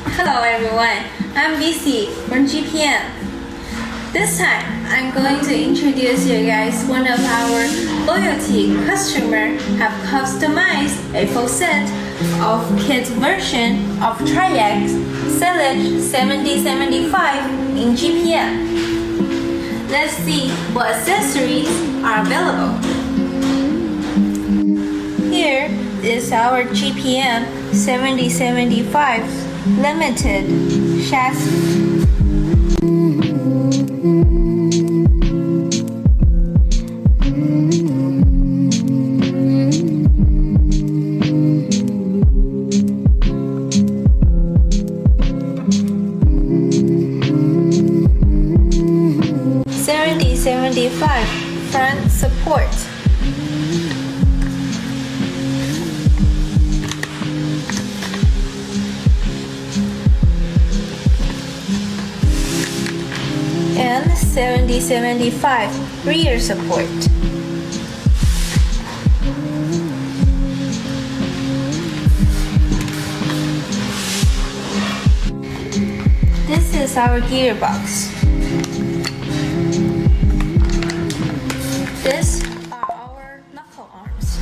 Hello everyone, I'm BC from GPM. This time, I'm going to introduce you guys one of our loyalty customers have customized a full set of kids version of Triax Silage 7075 in GPM. Let's see what accessories are available. Here is our GPM 7075 limited chassis. Front support. And 7075 rear support. This is our gearbox. These are our knuckle arms.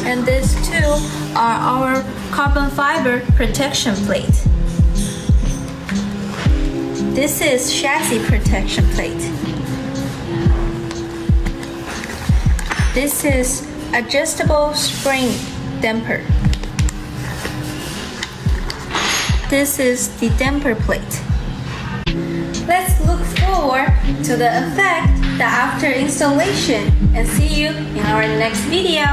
And these two are our carbon fiber protection plate. This is chassis protection plate. This is adjustable spring damper. This is the damper plate. Let's look forward to the effect after installation and see you in our next video.